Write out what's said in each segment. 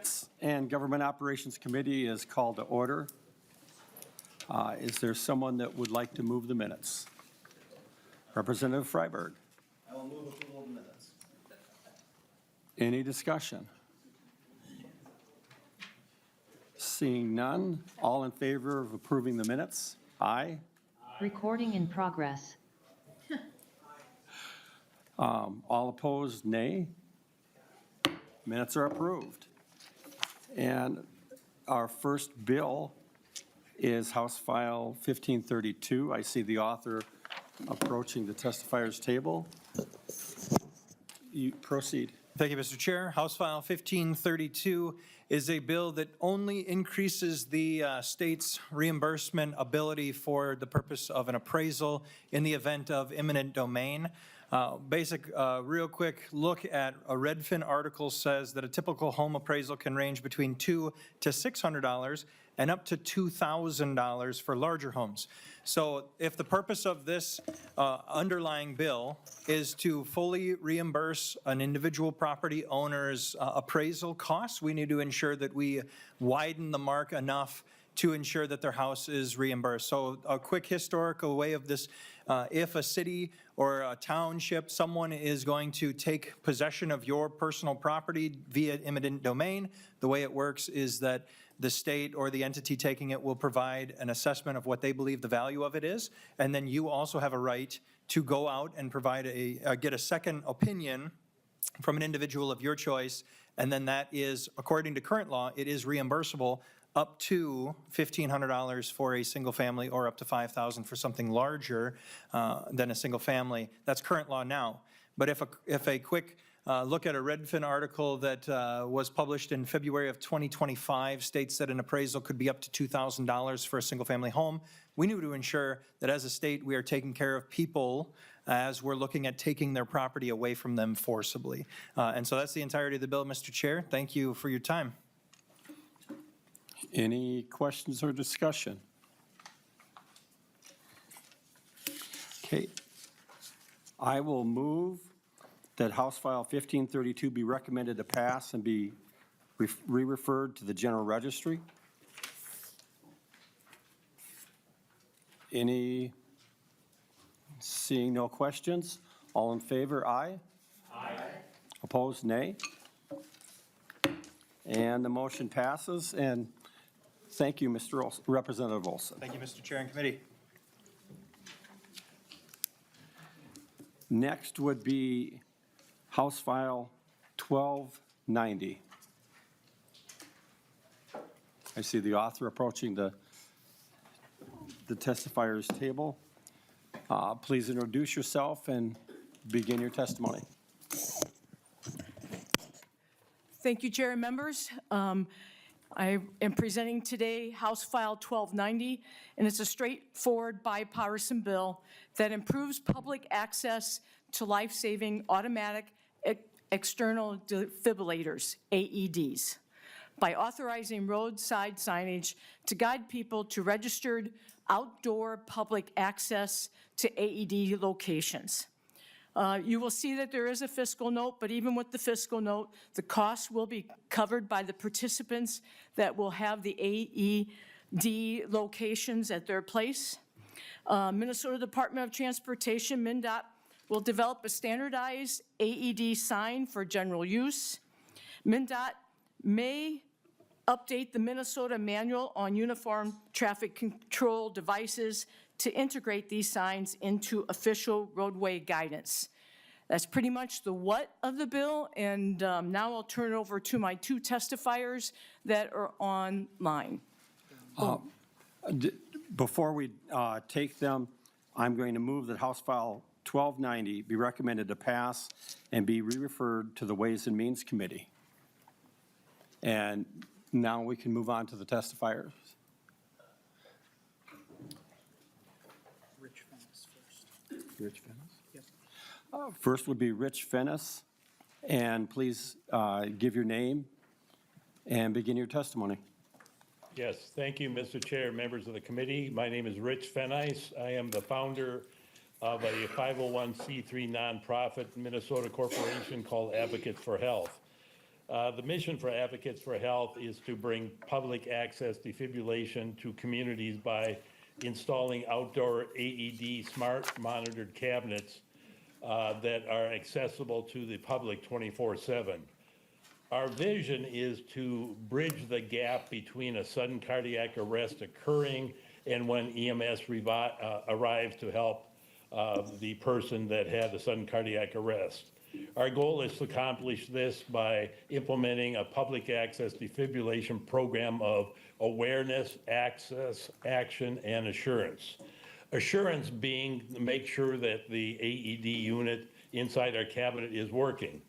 Finance and Government Operations Committee is called to order. Is there someone that would like to move the minutes? Representative Freiberg. I will move approval of the minutes. Any discussion? Seeing none, all in favor of approving the minutes? Aye. Recording in progress. All opposed, nay. Minutes are approved. And our first bill is House File 1532. I see the author approaching the testifier's table. You proceed. Thank you, Mr. Chair. House File 1532 is a bill that only increases the state's reimbursement ability for the purpose of an appraisal in the event of eminent domain. Real quick look at a Redfin article says that a typical home appraisal can range between $200 to $600 and up to $2,000 for larger homes. So if the purpose of this underlying bill is to fully reimburse an individual property owner's appraisal costs, we need to ensure that we widen the mark enough to ensure that their house is reimbursed. So a quick historical way of this, if a city or a township, someone is going to take possession of your personal property via eminent domain, the way it works is that the state or the entity taking it will provide an assessment of what they believe the value of it is, and then you also have a right to go out and provide get a second opinion from an individual of your choice, and then that is, according to current law, it is reimbursable up to $1,500 for a single family or up to $5,000 for something larger than a single family. That's current law now. But if a quick look at a Redfin article that was published in February of 2025 states that an appraisal could be up to $2,000 for a single family home, we need to ensure that as a state we are taking care of people as we're looking at taking their property away from them forcibly. And so that's the entirety of the bill, Mr. Chair. Thank you for your time. Any questions or discussion? Okay. I will move that House File 1532 be recommended to pass and be re-referred to the General Registry. Any? Seeing no questions, all in favor, aye? Aye. Opposed, nay? And the motion passes, and thank you, Mr. Olson, Representative Olson. Thank you, Mr. Chair and committee. Next would be House File 1290. I see the author approaching the testifier's table. Please introduce yourself and begin your testimony. Thank you, Chair and members. I am presenting today House File 1290, and it's a straightforward bipartisan bill that improves public access to life-saving automatic external defibrillators, AEDs, by authorizing roadside signage to guide people to registered outdoor public access to AED locations. You will see that there is a fiscal note, but even with the fiscal note, the costs will be covered by the participants that will have the AED locations at their place. Minnesota Department of Transportation, MnDOT, will develop a standardized AED sign for general use. MnDOT may update the Minnesota Manual on Uniform Traffic Control Devices to integrate these signs into official roadway guidance. That's pretty much the what of the bill, and now I'll turn it over to my two testifiers that are online. Before we take them, I'm going to move that House File 1290 be recommended to pass and be re-referred to the Ways and Means Committee. And now we can move on to the testifiers. Rich Fennis first. Rich Fennis? Yep. First would be Rich Fennis, and please give your name and begin your testimony. Yes, thank you, Mr. Chair, members of the committee. My name is Rich Fennis. I am the founder of a 501c3 nonprofit Minnesota corporation called Advocates for Health. The mission for Advocates for Health is to bring public access defibrillation to communities by installing outdoor AED smart monitored cabinets that are accessible to the public 24/7. Our vision is to bridge the gap between a sudden cardiac arrest occurring and when EMS arrives to help the person that had a sudden cardiac arrest. Our goal is to accomplish this by implementing a public access defibrillation program of awareness, access, action, and assurance. Assurance being to make sure that the AED unit inside our cabinet is working.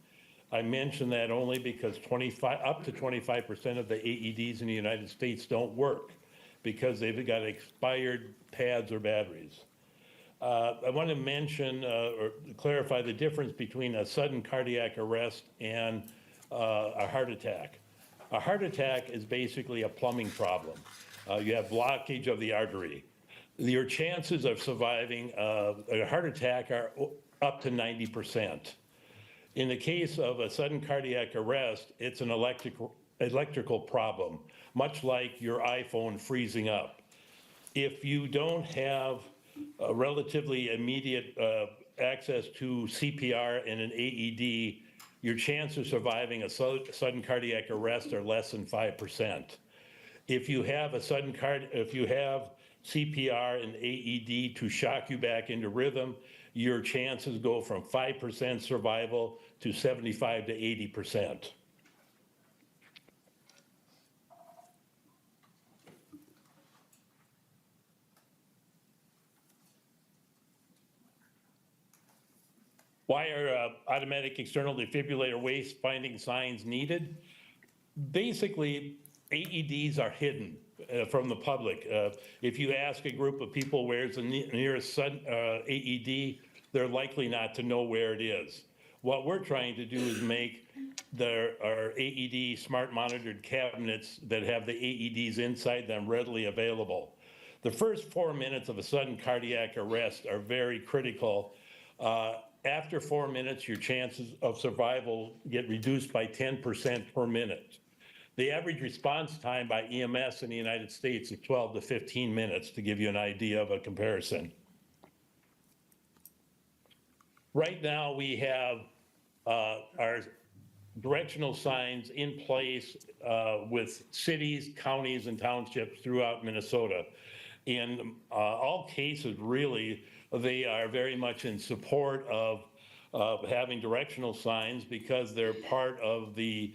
I mention that only because up to 25% of the AEDs in the United States don't work because they've got expired pads or batteries. I want to mention or clarify the difference between a sudden cardiac arrest and a heart attack. A heart attack is basically a plumbing problem. You have blockage of the artery. Your chances of surviving a heart attack are up to 90%. In the case of a sudden cardiac arrest, it's an electrical problem, much like your iPhone freezing up. If you don't have a relatively immediate access to CPR and an AED, your chance of surviving a sudden cardiac arrest are less than 5%. If you have CPR and AED to shock you back into rhythm, your chances go from 5% survival to 75 to 80%. Why are automatic external defibrillator waste finding signs needed? Basically, AEDs are hidden from the public. If you ask a group of people where's the nearest AED, they're likely not to know where it is. What we're trying to do is make our AED smart monitored cabinets that have the AEDs inside them readily available. The first 4 minutes of a sudden cardiac arrest are very critical. After 4 minutes, your chances of survival get reduced by 10% per minute. The average response time by EMS in the United States is 12 to 15 minutes, to give you an idea of a comparison. Right now, we have our directional signs in place with cities, counties, and townships throughout Minnesota. In all cases, really, they are very much in support of having directional signs because they're part of the,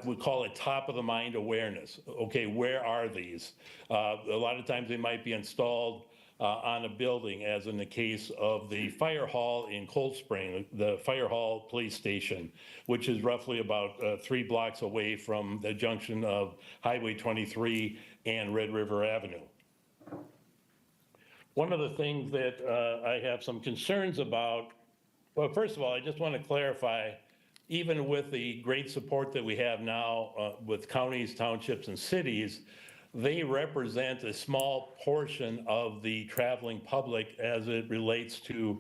we call it top of the mind awareness. Okay, where are these? A lot of times they might be installed on a building, as in the case of the fire hall in Cold Spring, the fire hall police station, which is roughly about 3 blocks away from the junction of Highway 23 and Red River Avenue. One of the things that I have some concerns about, well, first of all, I just want to clarify, even with the great support that we have now with counties, townships, and cities, they represent a small portion of the traveling public as it relates to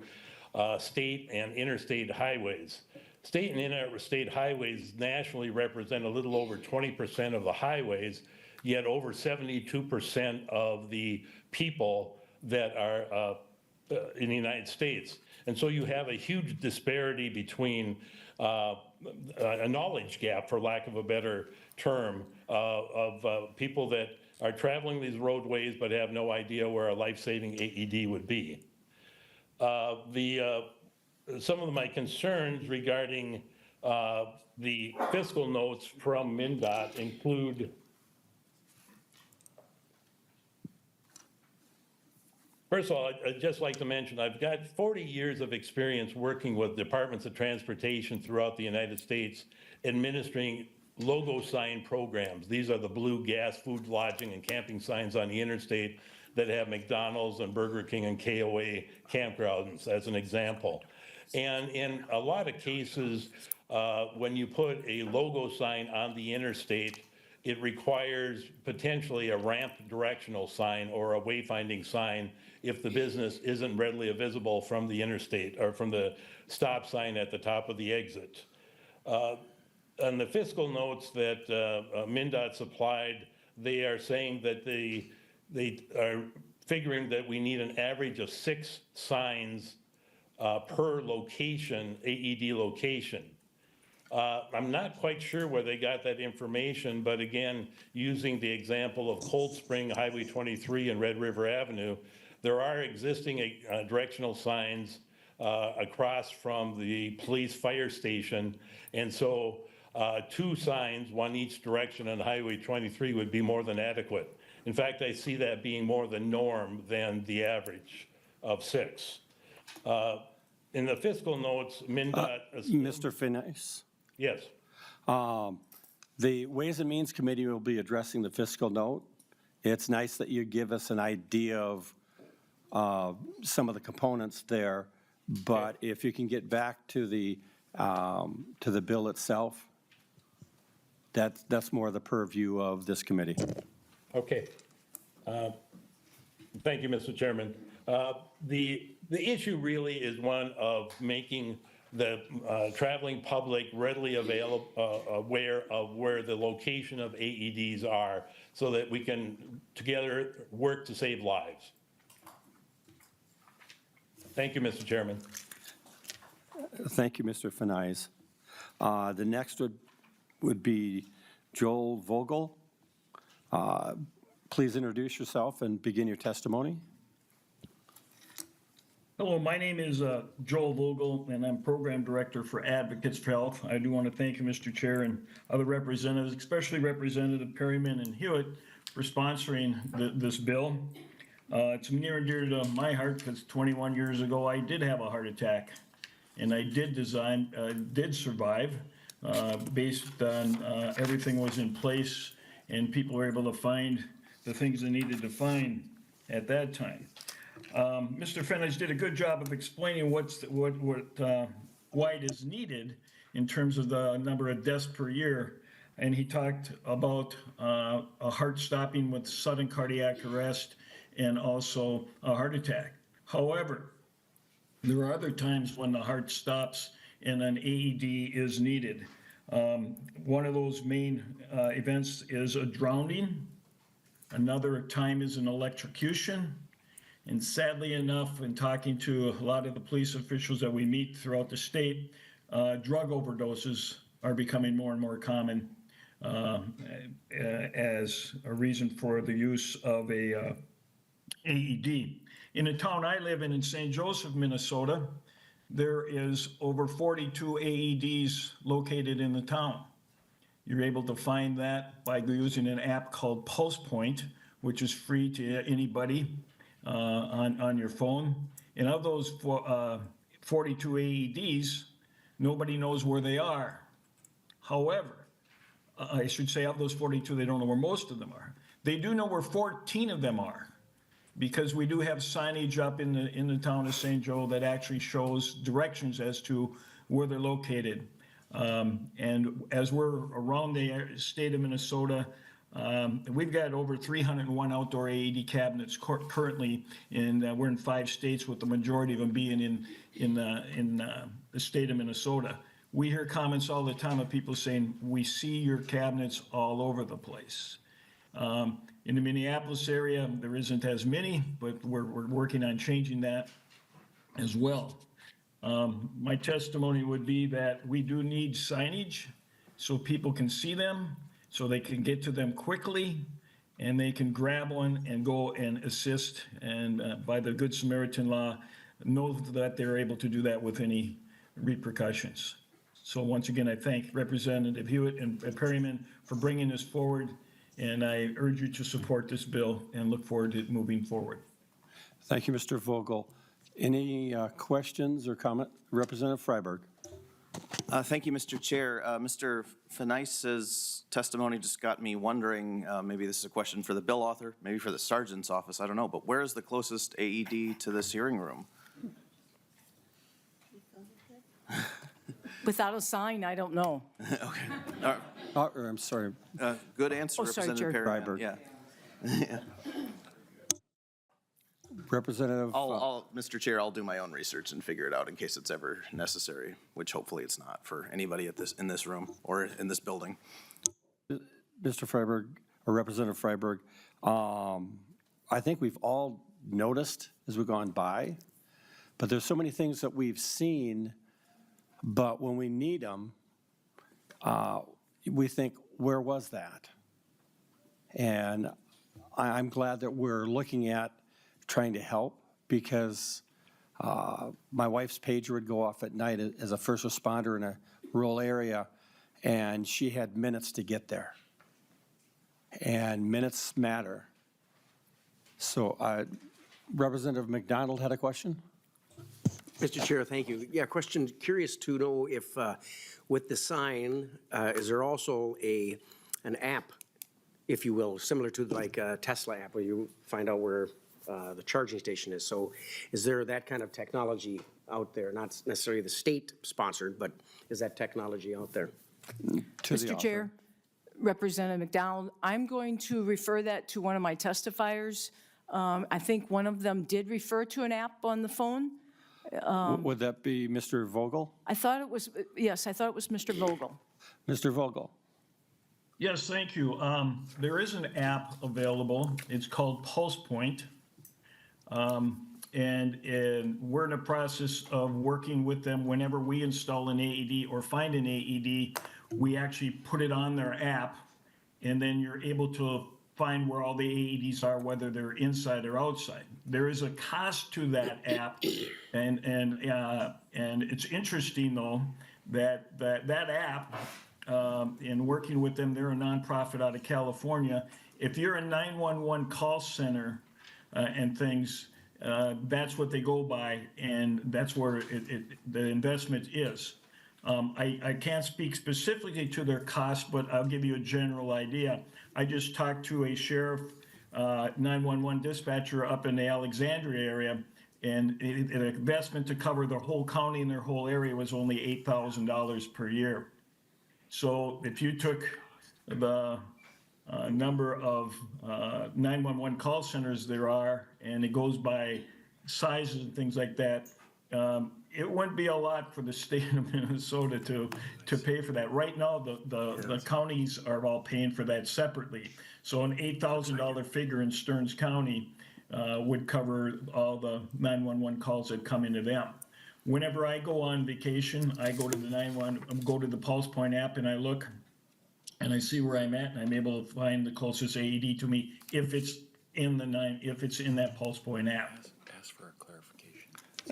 state and interstate highways. State and interstate highways nationally represent a little over 20% of the highways, yet over 72% of the people that are in the United States. And so you have a huge disparity between a knowledge gap, for lack of a better term, of people that are traveling these roadways but have no idea where a life-saving AED would be. Some of my concerns regarding the fiscal notes from MnDOT include, first of all, I'd just like to mention, I've got 40 years of experience working with departments of transportation throughout the United States, administering logo sign programs. These are the blue gas, food, lodging, and camping signs on the interstate that have McDonald's and Burger King and KOA campgrounds, as an example. And in a lot of cases, when you put a logo sign on the interstate, it requires potentially a ramp directional sign or a wayfinding sign if the business isn't readily visible from the interstate or from the stop sign at the top of the exit. on the fiscal notes that MnDOT supplied, they are saying that they are figuring that we need an average of 6 signs per location, AED location. I'm not quite sure where they got that information, but again, using the example of Cold Spring, Highway 23, and Red River Avenue, there are existing directional signs across from the police fire station. And so 2 signs, one each direction on Highway 23 would be more than adequate. In fact, I see that being more the norm than the average of 6. In the fiscal notes, MnDOT... Mr. Finesse, Yes. the Ways and Means Committee will be addressing the fiscal note. It's nice that you give us an idea of some of the components there, but if you can get back to the bill itself, that's more the purview of this committee. Okay. Thank you, Mr. Chairman. The issue really is one of making the traveling public readily aware of where the location of AEDs are so that we can together work to save lives. Thank you, Mr. Chairman. Thank you, Mr. Finesse. The next would be Joel Vogel. Please introduce yourself and begin your testimony. Hello, my name is Joel Vogel, and I'm Program Director for Advocates for Health. I do want to thank you, Mr. Chair, and other representatives, especially Representative Perryman and Hewitt, for sponsoring this bill. It's near and dear to my heart because 21 years ago I did have a heart attack, and I did survive based on everything was in place and people were able to find the things they needed to find at that time. Mr. Finesse did a good job of explaining why it is needed in terms of the number of deaths per year. And he talked about a heart stopping with sudden cardiac arrest and also a heart attack. However, there are other times when the heart stops and an AED is needed. One of those main events is a drowning. Another time is an electrocution. And sadly enough, in talking to a lot of the police officials that we meet throughout the state, drug overdoses are becoming more and more common as a reason for the use of a AED. In the town I live in St. Joseph, Minnesota, there is over 42 AEDs located in the town. You're able to find that by using an app called Pulse Point, which is free to anybody on your phone. And of those 42 AEDs, nobody knows where they are. However, I should say of those 42, they don't know where most of them are. They do know where 14 of them are, because we do have signage up in the town of St. Joe that actually shows directions as to where they're located. And as we're around the state of Minnesota, we've got over 301 outdoor AED cabinets currently, and we're in 5 states, with the majority of them being in the state of Minnesota. We hear comments all the time of people saying, we see your cabinets all over the place. In the Minneapolis area, there isn't as many, but we're working on changing that as well. My testimony would be that we do need signage so people can see them, so they can get to them quickly, and they can grab one and go and assist, and by the Good Samaritan law, know that they're able to do that with any repercussions. So once again, I thank Representative Hewitt and Perryman for bringing this forward, and I urge you to support this bill and look forward to it moving forward. Thank you, Mr. Vogel. Any questions or comment? Representative Freiberg. Thank you, Mr. Chair. Mr. Finesse's testimony just got me wondering, maybe this is a question for the bill author, maybe for the sergeant's office, I don't know, but where is the closest AED to this hearing room? Without a sign, I don't know. Okay. All right. I'm sorry. Good answer, Oh, sorry, Representative Chair. Perryman. Freiberg. Yeah. Representative, Mr. Chair, I'll do my own research and figure it out in case it's ever necessary, which hopefully it's not for anybody in this room or in this building. Mr. Freiberg, or Representative Freiberg, I think we've all noticed as we've gone by, but there's so many things that we've seen, but when we need them, we think, where was that? And I'm glad that we're looking at trying to help, because my wife's pager would go off at night as a first responder in a rural area, and she had minutes to get there. And minutes matter. So Representative McDonald had a question? Mr. Chair, thank you. Yeah, question, curious to know if with the sign, is there also an app, if you will, similar to like a Tesla app where you find out where the charging station is? So is there that kind of technology out there? Not necessarily the state sponsored, but is that technology out there? Mr. Chair, Representative McDonald, I'm going to refer that to one of my testifiers. I think one of them did refer to an app on the phone. Would that be Mr. Vogel? I thought it was, yes, I thought it was Mr. Vogel. Mr. Vogel? Yes, thank you. There is an app available. It's called Pulse Point. And we're in the process of working with them. Whenever we install an AED or find an AED, we actually put it on their app, and then you're able to find where all the AEDs are, whether they're inside or outside. There is a cost to that app, and it's interesting though that app, in working with them, they're a nonprofit out of California. If you're a 911 call center and things, that's what they go by, and that's where the investment is. I can't speak specifically to their cost, but I'll give you a general idea. I just talked to a sheriff 911 dispatcher up in the Alexandria area, and an investment to cover their whole county and their whole area was only $8,000 per year. So if you took the number of 911 call centers there are, and it goes by sizes and things like that, it wouldn't be a lot for the state of Minnesota to pay for that. Right now, the counties are all paying for that separately. So an $8,000 figure in Stearns County would cover all the 911 calls that come into them. Whenever I go on vacation, I go to the Pulse Point app, and I look and I see where I'm at, and I'm able to find the closest AED to me if it's in that Pulse Point app. Ask for a clarification.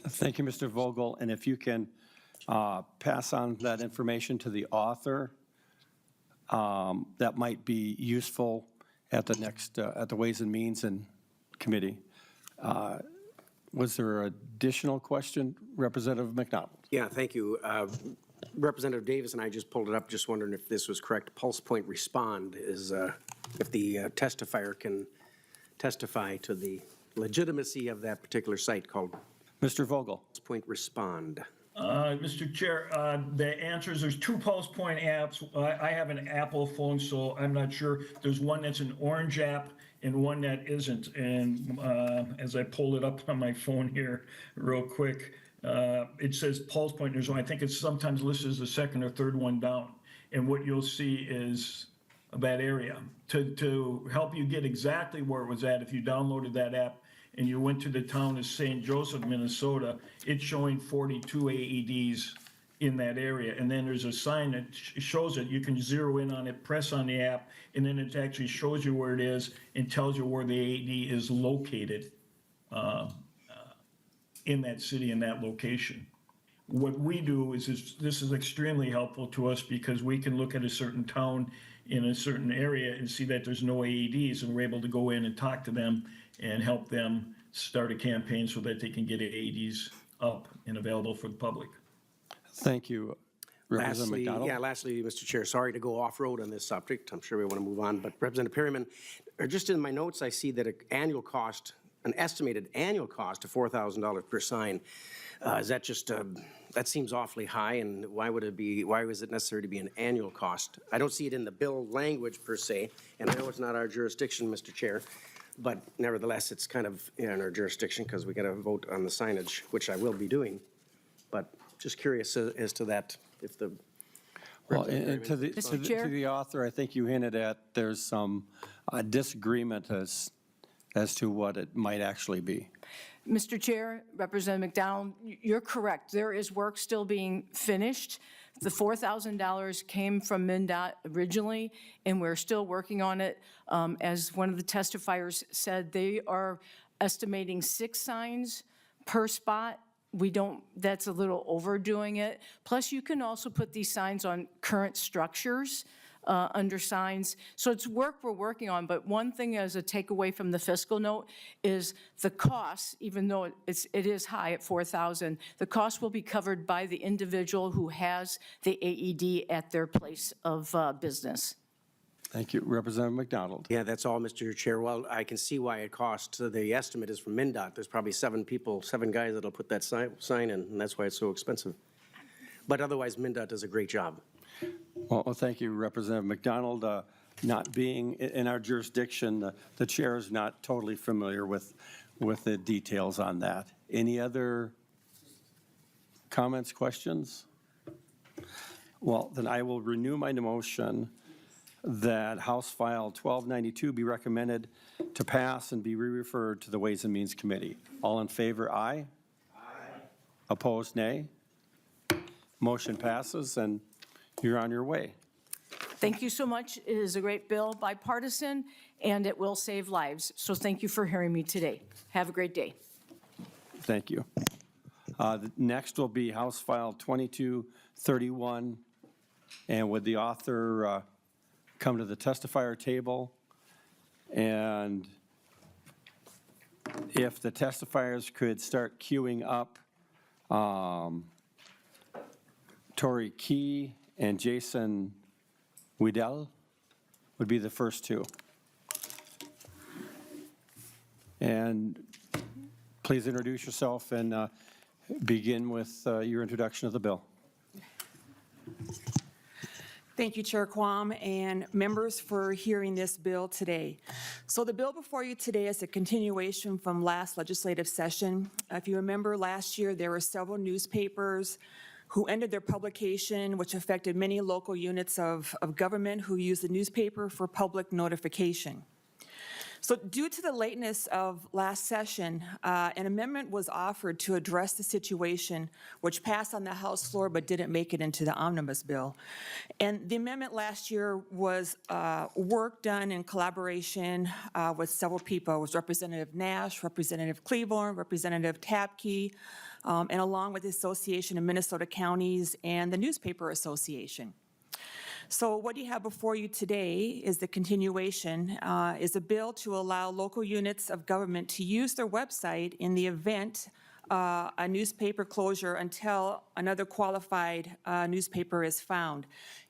Thank you, Mr. Vogel. And if you can pass on that information to the author, that might be useful at the next, at the Ways and Means and Committee. Was there an additional question, Representative McDonald? Yeah, thank you. Representative Davis and I just pulled it up, just wondering if this was correct. Pulse Point Respond is if the testifier can testify to the legitimacy of that particular site called Mr. Vogel? Pulse Point Respond. Mr. Chair, the answers, there's two Pulse Point apps. I have an Apple phone, so I'm not sure. There's one that's an orange app and one that isn't. And as I pull it up on my phone here real quick, it says Pulse Point. There's one, I think it's sometimes listed as the second or third one down. And what you'll see is that area. To help you get exactly where it was at, if you downloaded that app and you went to the town of St. Joseph, Minnesota, it's showing 42 AEDs in that area. And then there's a sign that shows it. You can zero in on it, press on the app, and then it actually shows you where it is and tells you where the AED is located in that city, in that location. What we do is this is extremely helpful to us because we can look at a certain town in a certain area and see that there's no AEDs, and we're able to go in and talk to them and help them start a campaign so that they can get AEDs up and available for the public. Thank you, Representative Lastly, McDonald. lastly, Mr. Chair, sorry to go off-road on this subject. I'm sure we want to move on, but Representative Perryman, just in my notes, I see that an annual cost an estimated annual cost of $4,000 per sign. Is that just, that seems awfully high, and why was it necessary to be an annual cost? I don't see it in the bill language per se, and I know it's not our jurisdiction, Mr. Chair, but nevertheless, it's kind of in our jurisdiction because we got to vote on the signage, which I will be doing. But just curious as to that, if the. Well, and to the, Mr. to the- Chair? to the author, I think you hinted at there's some disagreement as to what it might actually be. Mr. Chair, Representative McDonald, you're correct. There is work still being finished. The $4,000 came from MnDOT originally, and we're still working on it. As one of the testifiers said, they are estimating 6 signs per spot. We don't, that's a little overdoing it. Plus, you can also put these signs on current structures under signs. So it's work we're working on, but one thing as a takeaway from the fiscal note is the cost, even though it is high at $4,000, the cost will be covered by the individual who has the AED at their place of business. Thank you. Representative McDonald. Yeah, that's all, Mr. Chair. Well, I can see why it costs. The estimate is from MnDOT. There's probably 7 guys that'll put that sign in, and that's why it's so expensive. But otherwise, MnDOT does a great job. Well, thank you, Representative McDonald. Not being in our jurisdiction, the chair is not totally familiar with the details on that. Any other comments, questions? Well, then I will renew my motion that House File 1292 be recommended to pass and be re-referred to the Ways and Means Committee. All in favor, aye? Aye. Opposed, nay? Motion passes, and you're on your way. Thank you so much. It is a great bill, bipartisan, and it will save lives. So thank you for hearing me today. Have a great day. Thank you. Next will be House File 2231, and would the author come to the testifier table? And if the testifiers could start queuing up Tori Key and Jason Weidel would be the first 2. And please introduce yourself and begin with your introduction of the bill. Thank you, Chair Quam, and members for hearing this bill today. So the bill before you today is a continuation from last legislative session. If you remember, last year there were several newspapers who ended their publication, which affected many local units of government who use the newspaper for public notification. So due to the lateness of last session, an amendment was offered to address the situation, which passed on the House floor but didn't make it into the omnibus bill. And the amendment last year was work done in collaboration with several people. It was Representative Nash, Representative Cleaborn, Representative Tapke, and along with the Association of Minnesota Counties and the Newspaper Association. So what you have before you today is the continuation, is a bill to allow local units of government to use their website in the event a newspaper closure until another qualified newspaper is found.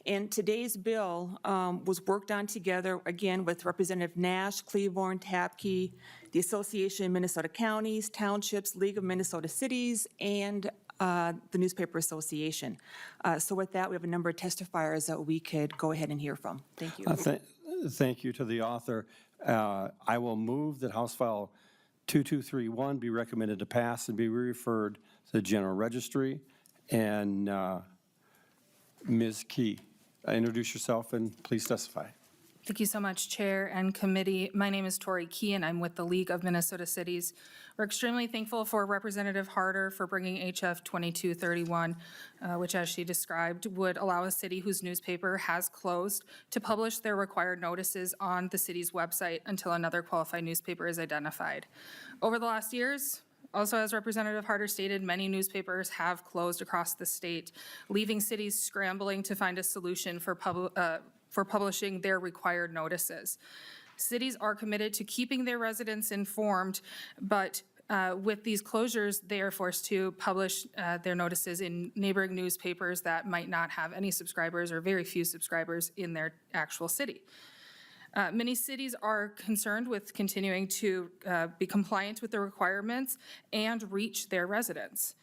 And today's bill was worked on together, again, with Representative Nash, Cleaborn, Tapke, the Association of Minnesota Counties, Townships, League of Minnesota Cities, and the Newspaper Association. So with that, we have a number of testifiers that we could go ahead and hear from. Thank you. Thank you to the author. I will move that House File 2231 be recommended to pass and be referred to the General Registry. And Ms. Key, introduce yourself and please testify. Thank you so much, Chair and Committee. My name is Tori Key, and I'm with the League of Minnesota Cities. We're extremely thankful for Representative Harder for bringing HF 2231, which, as she described, would allow a city whose newspaper has closed to publish their required notices on the city's website until another qualified newspaper is identified. Over the last years, also, as Representative Harder stated, many newspapers have closed across the state, leaving cities scrambling to find a solution for publishing their required notices. Cities are committed to keeping their residents informed, but with these closures, they are forced to publish their notices in neighboring newspapers that might not have any subscribers or very few subscribers in their actual city. Many cities are concerned with continuing to be compliant with the requirements and reach their residents.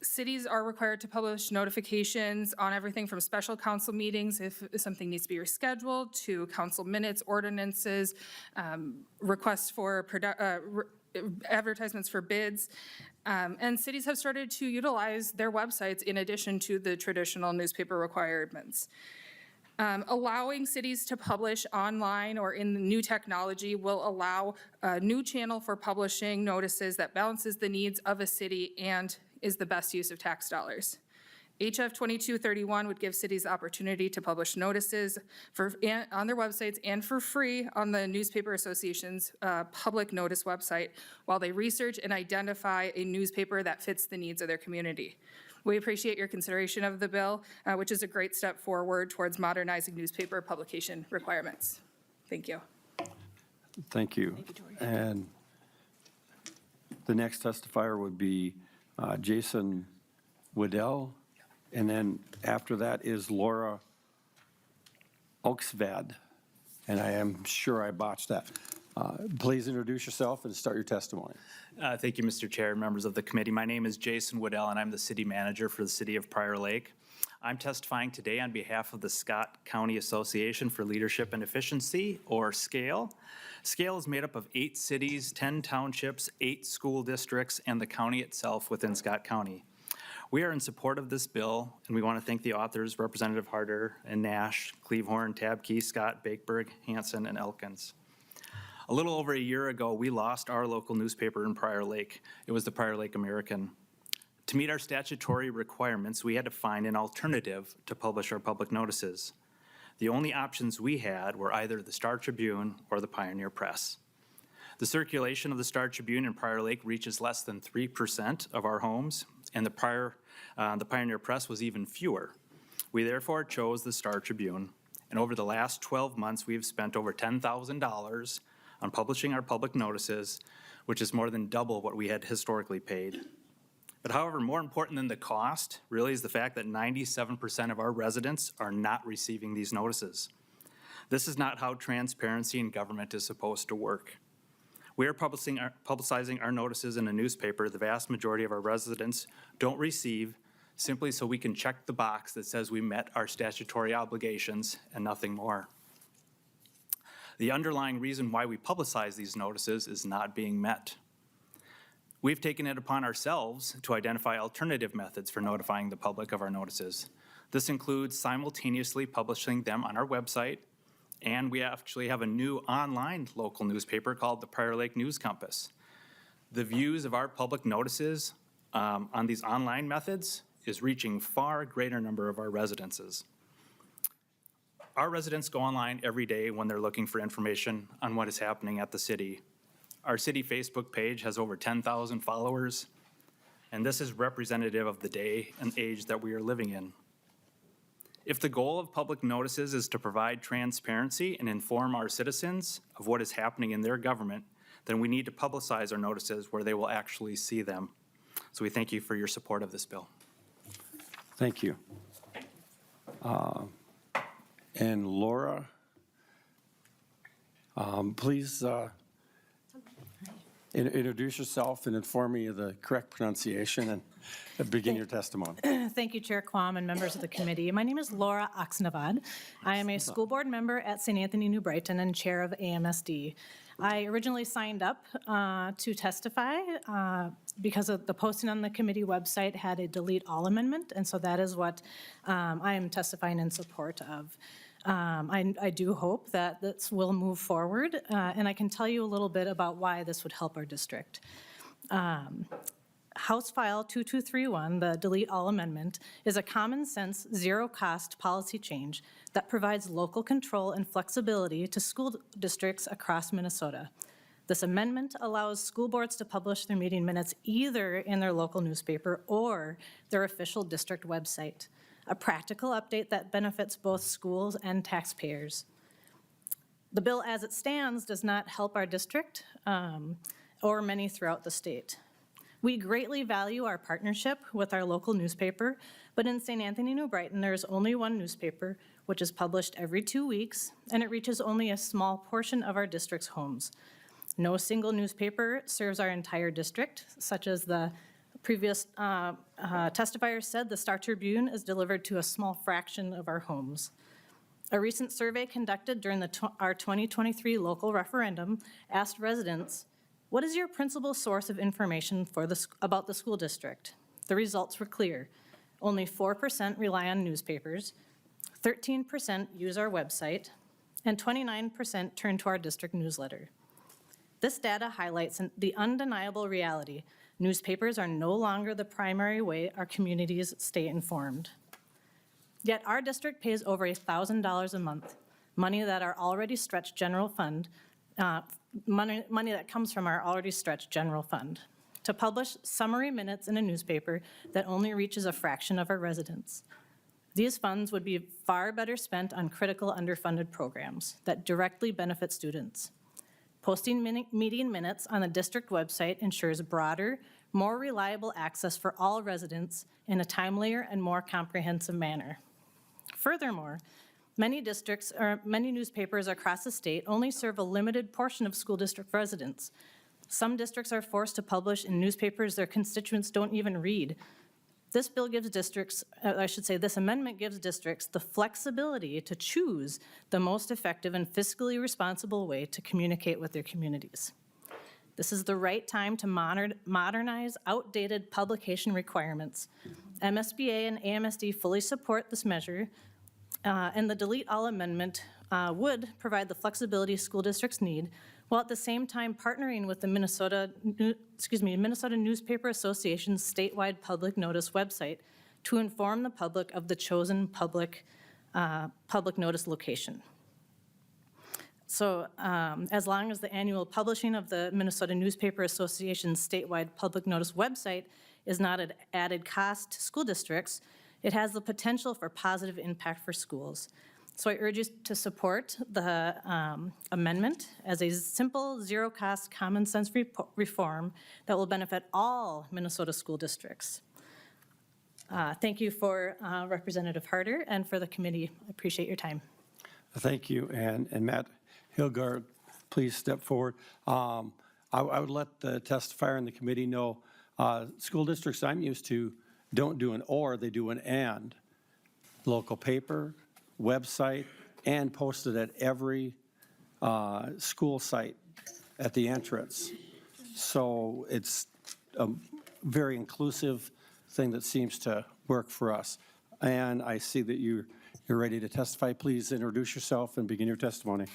Cities are required to publish notifications on everything from special council meetings if something needs to be rescheduled, to council minutes, ordinances, requests for advertisements for bids. And cities have started to utilize their websites in addition to the traditional newspaper requirements. Allowing cities to publish online or in the new technology will allow a new channel for publishing notices that balances the needs of a city and is the best use of tax dollars. HF 2231 would give cities the opportunity to publish notices on their websites and for free on the Newspaper Association's public notice website while they research and identify a newspaper that fits the needs of their community. We appreciate your consideration of the bill, which is a great step forward towards modernizing newspaper publication requirements. Thank you. Thank you. And the next testifier would be Jason Waddell, and then after that is Laura Oaksvad, and I am sure I botched that. Please introduce yourself and start your testimony. Thank you, Mr. Chair, members of the committee. My name is Jason Waddell, and I'm the city manager for the city of Prior Lake. I'm testifying today on behalf of the Scott County Association for Leadership and Efficiency, or SCALE. SCALE is made up of 8 cities, 10 townships, 8 school districts, and the county itself within Scott County. We are in support of this bill, and we want to thank the authors, Representative Harder and Nash, Cleavehorn, Tabke, Scott, Bakeberg, Hanson, and Elkins. A little over a year ago, we lost our local newspaper in Prior Lake. It was the Prior Lake American. To meet our statutory requirements, we had to find an alternative to publish our public notices. The only options we had were either the Star Tribune or the Pioneer Press. The circulation of the Star Tribune in Prior Lake reaches less than 3% of our homes, and the Pioneer Press was even fewer. We therefore chose the Star Tribune, and over the last 12 months, we have spent over $10,000 on publishing our public notices, which is more than double what we had historically paid. But however, more important than the cost really is the fact that 97% of our residents are not receiving these notices. This is not how transparency in government is supposed to work. We are publicizing our notices in a newspaper the vast majority of our residents don't receive, simply so we can check the box that says we met our statutory obligations and nothing more. The underlying reason why we publicize these notices is not being met. We've taken it upon ourselves to identify alternative methods for notifying the public of our notices. This includes simultaneously publishing them on our website, and we actually have a new online local newspaper called the Prior Lake News Compass. The views of our public notices on these online methods is reaching far greater number of our residences. Our residents go online every day when they're looking for information on what is happening at the city. Our city Facebook page has over 10,000 followers, and this is representative of the day and age that we are living in. If the goal of public notices is to provide transparency and inform our citizens of what is happening in their government, then we need to publicize our notices where they will actually see them. So we thank you for your support of this bill. Thank you. And Laura, please introduce yourself and inform me of the correct pronunciation and begin your testimony. Thank you, Chair Quam and members of the committee. My name is Laura Oxnavad. I am a school board member at St. Anthony New Brighton and chair of AMSD. I originally signed up to testify because of the posting on the committee website had a delete all amendment, and so that is what I am testifying in support of. I do hope that this will move forward, and I can tell you a little bit about why this would help our district. House File 2231, the Delete All Amendment, is a common-sense, zero-cost policy change that provides local control and flexibility to school districts across Minnesota. This amendment allows school boards to publish their meeting minutes either in their local newspaper or their official district website, a practical update that benefits both schools and taxpayers. The bill as it stands does not help our district or many throughout the state. We greatly value our partnership with our local newspaper, But in St. Anthony, New Brighton, there is only one newspaper, which is published every 2 weeks, and it reaches only a small portion of our district's homes. No single newspaper serves our entire district, such as the previous testifier said, the Star Tribune is delivered to a small fraction of our homes. A recent survey conducted during our 2023 local referendum asked residents, what is your principal source of information about the school district? The results were clear. Only 4% rely on newspapers, 13% use our website, and 29% turn to our district newsletter. This data highlights the undeniable reality. Newspapers are no longer the primary way our communities stay informed. Yet our district pays over $1,000 a month, money that our already stretched general fund, money that comes from our already stretched general fund, to publish summary minutes in a newspaper that only reaches a fraction of our residents. These funds would be far better spent on critical underfunded programs that directly benefit students. Posting meeting minutes on the district website ensures broader, more reliable access for all residents in a timelier and more comprehensive manner. Furthermore, many newspapers across the state only serve a limited portion of school district residents. Some districts are forced to publish in newspapers their constituents don't even read. This bill gives districts, this amendment gives districts the flexibility to choose the most effective and fiscally responsible way to communicate with their communities. This is the right time to modernize outdated publication requirements. MSBA and AMSD fully support this measure, and the delete all amendment would provide the flexibility school districts need, while at the same time partnering with the Minnesota Newspaper Association's statewide public notice website to inform the public of the chosen public notice location. So as long as the annual publishing of the Minnesota Newspaper Association's statewide public notice website is not an added cost to school districts, it has the potential for positive impact for schools. So I urge you to support the amendment as a simple, zero-cost, common-sense reform that will benefit all Minnesota school districts. Thank you for Representative Harder and for the committee. I appreciate your time. Thank you. And Matt Hilgard, please step forward. I would let the testifier and the committee know school districts I'm used to don't do an or, they do an and. Local paper, website, and posted at every school site at the entrance. So it's a very inclusive thing that seems to work for us. And I see that you're ready to testify. Please introduce yourself and begin your testimony.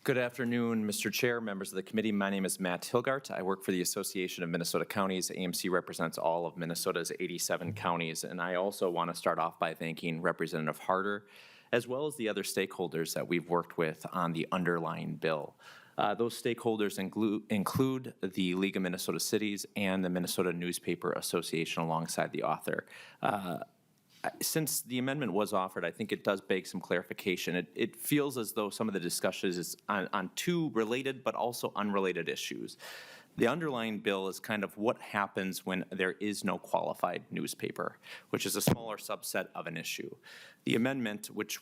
Good afternoon, Mr. Chair, members of the committee. My name is Matt Hilgart. I work for the Association of Minnesota Counties. AMC represents all of Minnesota's 87 counties. And I also want to start off by thanking Representative Harder, as well as the other stakeholders that we've worked with on the underlying bill. Those stakeholders include the League of Minnesota Cities and the Minnesota Newspaper Association alongside the author. Since the amendment was offered, I think it does beg some clarification. It feels as though some of the discussion is on two related but also unrelated issues. The underlying bill is kind of what happens when there is no qualified newspaper, which is a smaller subset of an issue. The amendment, which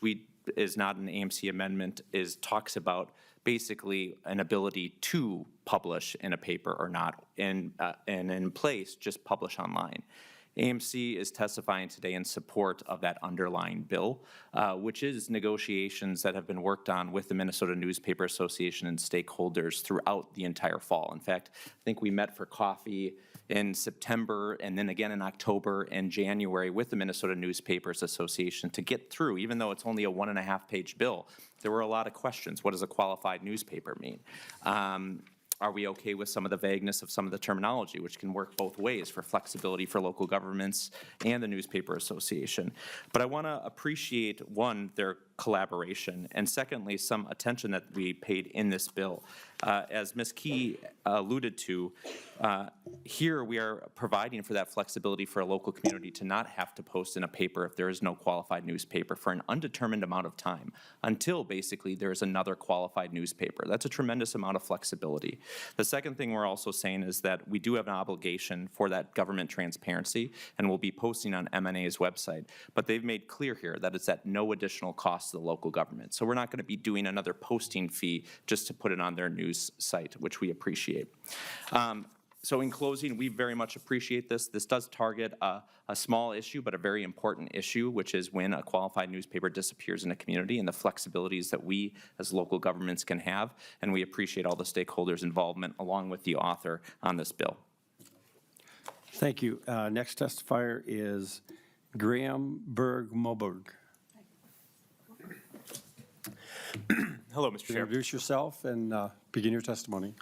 is not an AMC amendment, talks about basically an ability to publish in a paper or not, and in place, just publish online. AMC is testifying today in support of that underlying bill, which is negotiations that have been worked on with the Minnesota Newspaper Association and stakeholders throughout the entire fall. In fact, I think we met for coffee in September and then again in October and January with the Minnesota Newspapers Association to get through, even though it's only a 1.5-page bill, there were a lot of questions. What does a qualified newspaper mean? Are we okay with some of the vagueness of some of the terminology, which can work both ways for flexibility for local governments and the Newspaper Association? But I want to appreciate, one, their collaboration, and secondly, some attention that we paid in this bill. As Ms. Key alluded to, here we are providing for that flexibility for a local community to not have to post in a paper if there is no qualified newspaper for an undetermined amount of time until basically there is another qualified newspaper. That's a tremendous amount of flexibility. The second thing we're also saying is that we do have an obligation for that government transparency, and we'll be posting on MNA's website. But they've made clear here that it's at no additional cost to the local government. So we're not going to be doing another posting fee just to put it on their news site, which we appreciate. So in closing, we very much appreciate this. This does target a small issue, but a very important issue, which is when a qualified newspaper disappears in a community and the flexibilities that we as local governments can have. And we appreciate all the stakeholders' involvement along with the author on this bill. Thank you. Next testifier is Graham Berg-Moberg. Hello, Mr. Chair. Introduce yourself and begin your testimony.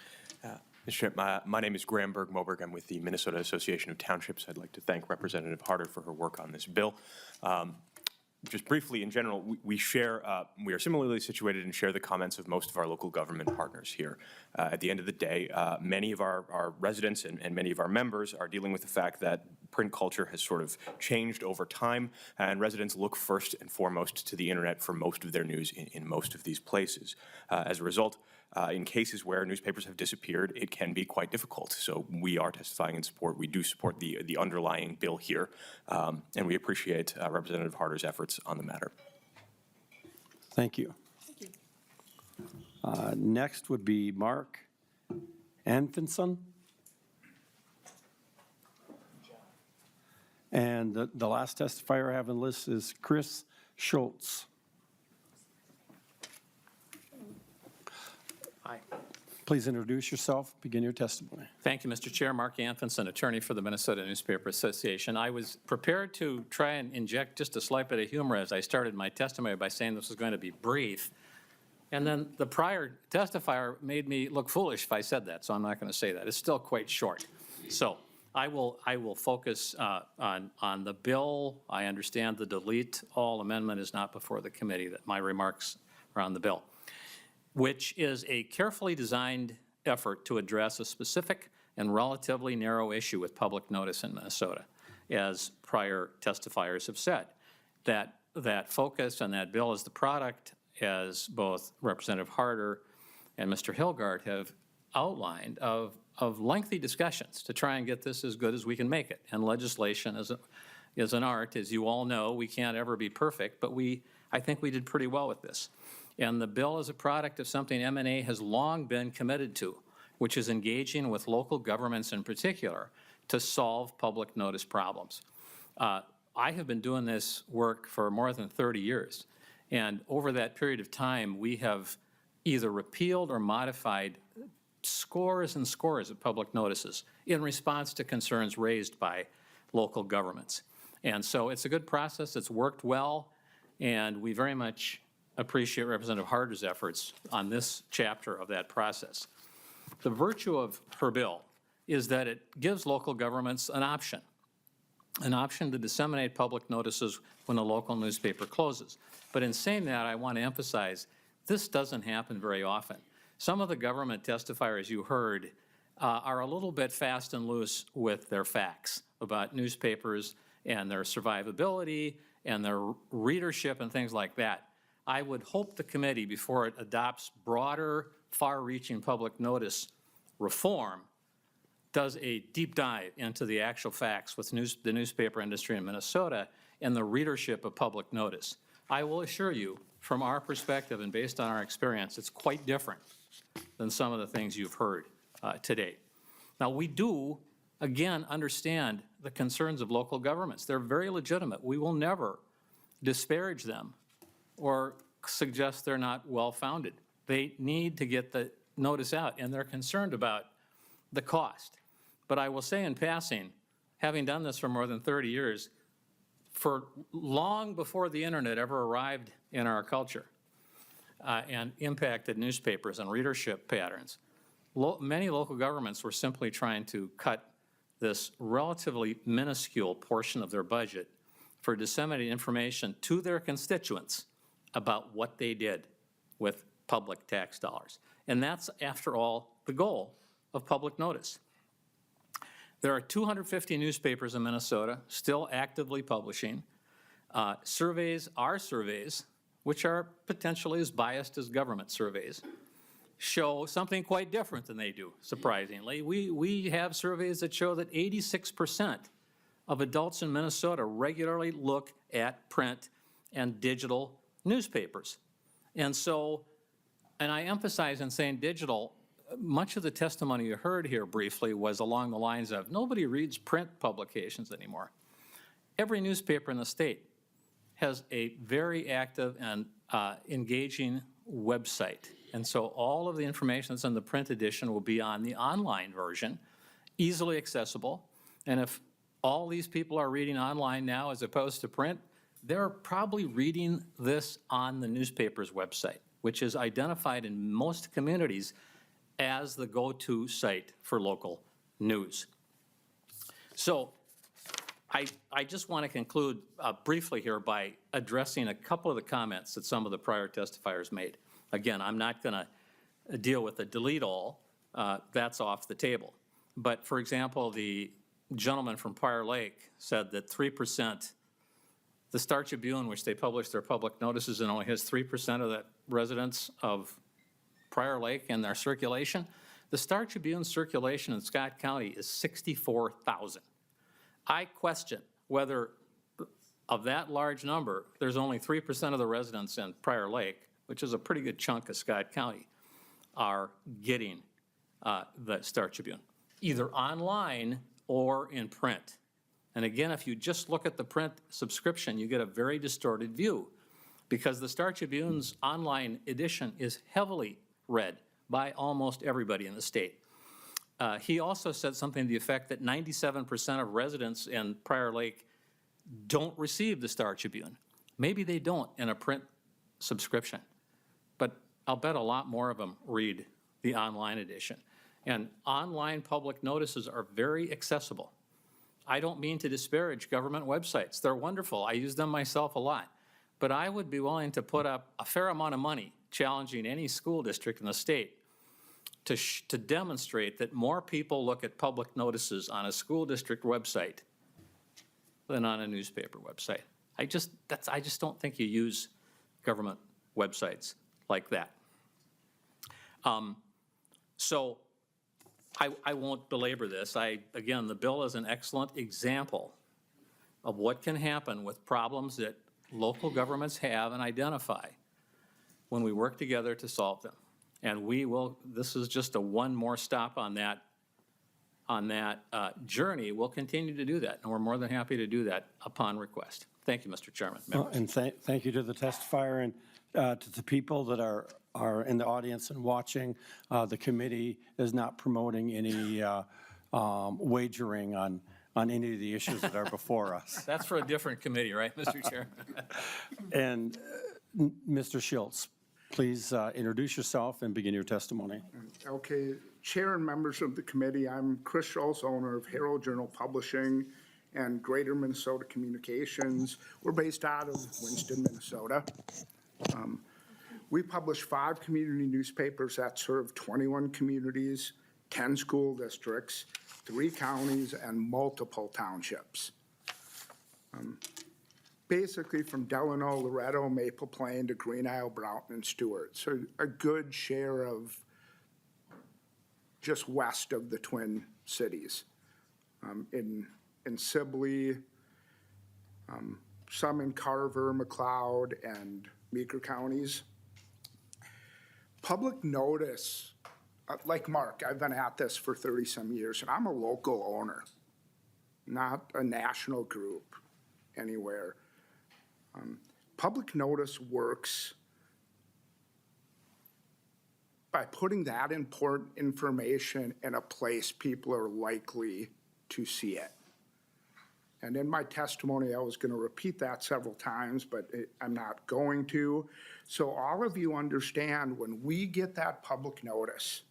Mr. Chair, my name is Graham Berg-Moberg. I'm with the Minnesota Association of Townships. I'd like to thank Representative Harder for her work on this bill. Just briefly, in general, we are similarly situated and share the comments of most of our local government partners here. At the end of the day, many of our residents and many of our members are dealing with the fact that print culture has sort of changed over time, and residents look first and foremost to the internet for most of their news in most of these places. As a result, in cases where newspapers have disappeared, it can be quite difficult. So we are testifying in support. We do support the underlying bill here, and we appreciate Representative Harder's efforts on the matter. Thank you. Next would be Mark Anfinson. And the last testifier I have on the list is Chris Schultz. Hi. Please introduce yourself, begin your testimony. Thank you, Mr. Chair. Mark Anfinson, attorney for the Minnesota Newspaper Association. I was prepared to try and inject just a slight bit of humor as I started my testimony by saying this was going to be brief. And then the prior testifier made me look foolish if I said that, so I'm not going to say that. It's still quite short. So I will focus on the bill. I understand the delete all amendment is not before the committee, that my remarks are on the bill, which is a carefully designed effort to address a specific and relatively narrow issue with public notice in Minnesota, as prior testifiers have said. That focus and that bill is the product, as both Representative Harder and Mr. Hilgard have outlined, of lengthy discussions to try and get this as good as we can make it. And legislation is an art, as you all know. We can't ever be perfect, but I think we did pretty well with this. And the bill is a product of something MNA has long been committed to, which is engaging with local governments in particular to solve public notice problems. I have been doing this work for more than 30 years. And over that period of time, we have either repealed or modified scores and scores of public notices in response to concerns raised by local governments. And so it's a good process. It's worked well, and we very much appreciate Representative Harder's efforts on this chapter of that process. The virtue of her bill is that it gives local governments an option to disseminate public notices when a local newspaper closes. But in saying that, I want to emphasize this doesn't happen very often. Some of the government testifiers you heard are a little bit fast and loose with their facts about newspapers and their survivability and their readership and things like that. I would hope the committee, before it adopts broader, far-reaching public notice reform, does a deep dive into the actual facts with the newspaper industry in Minnesota and the readership of public notice. I will assure you, from our perspective and based on our experience, it's quite different than some of the things you've heard to date. Now, we do, again, understand the concerns of local governments. They're very legitimate. We will never disparage them or suggest they're not well-founded. They need to get the notice out, and they're concerned about the cost. But I will say in passing, having done this for more than 30 years, for long before the internet ever arrived in our culture and impacted newspapers and readership patterns, many local governments were simply trying to cut this relatively minuscule portion of their budget for disseminating information to their constituents about what they did with public tax dollars. And that's, after all, the goal of public notice. There are 250 newspapers in Minnesota still actively publishing. Surveys, which are potentially as biased as government surveys, show something quite different than they do, surprisingly. We have surveys that show that 86% of adults in Minnesota regularly look at print and digital newspapers. And so, and I emphasize in saying digital, much of the testimony you heard here briefly was along the lines of nobody reads print publications anymore. Every newspaper in the state has a very active and engaging website. And so all of the information that's in the print edition will be on the online version, easily accessible. And if all these people are reading online now as opposed to print, they're probably reading this on the newspaper's website, which is identified in most communities as the go-to site for local news. So I just want to conclude briefly here by addressing a couple of the comments that some of the prior testifiers made. Again, I'm not going to deal with the delete all. That's off the table. But for example, the gentleman from Prior Lake said that 3%, the Star Tribune, which they publish their public notices and only has 3% of the residents of Prior Lake in their circulation. The Star Tribune circulation in Scott County is 64,000. I question whether of that large number, there's only 3% of the residents in Prior Lake, which is a pretty good chunk of Scott County, are getting the Star Tribune, either online or in print. And again, if you just look at the print subscription, you get a very distorted view because the Star Tribune's online edition is heavily read by almost everybody in the state. He also said something to the effect that 97% of residents in Prior Lake don't receive the Star Tribune. Maybe they don't in a print subscription, but I'll bet a lot more of them read the online edition. And online public notices are very accessible. I don't mean to disparage government websites. They're wonderful. I use them myself a lot. But I would be willing to put up a fair amount of money challenging any school district in the state to demonstrate that more people look at public notices on a school district website than on a newspaper website. I just don't think you use government websites like that. So I won't belabor this. Again, the bill is an excellent example of what can happen with problems that local governments have and identify when we work together to solve them. And we will, this is just one more stop on that journey. We'll continue to do that, and we're more than happy to do that upon request. Thank you, Mr. Chairman. And thank you to the testifier and to the people that are in the audience and watching. The committee is not promoting any wagering on any of the issues that are before us. That's for a different committee, right, Mr. Chairman? And Mr. Schultz, please introduce yourself and begin your testimony. Okay, Chair and members of the committee, I'm Chris Schultz, owner of Herald Journal Publishing and Greater Minnesota Communications. We're based out of Winston, Minnesota. We publish 5 community newspapers that serve 21 communities, 10 school districts, 3 counties, and multiple townships. Basically from Delano, Loretto, Maple Plain to Green Isle, Broughton, and Stewart. So a good share of just west of the Twin Cities. In Sibley, some in Carver, McLeod, and Meeker counties. Public notice, like Mark, I've been at this for 30-some years, and I'm a local owner, not a national group anywhere. Public notice works by putting that important information in a place people are likely to see it. And in my testimony, I was going to repeat that several times, but I'm not going to. So all of you understand when we get that public notice,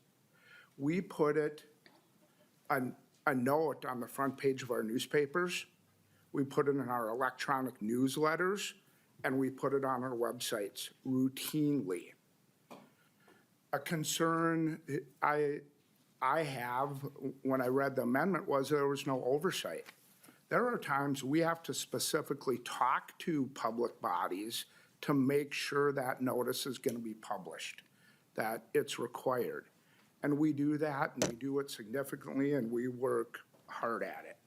we put it, a note on the front page of our newspapers, we put it in our electronic newsletters, and we put it on our websites routinely. A concern I have when I read the amendment was there was no oversight. There are times we have to specifically talk to public bodies to make sure that notice is going to be published. that it's required. And we do that, and we do it significantly, and we work hard at it.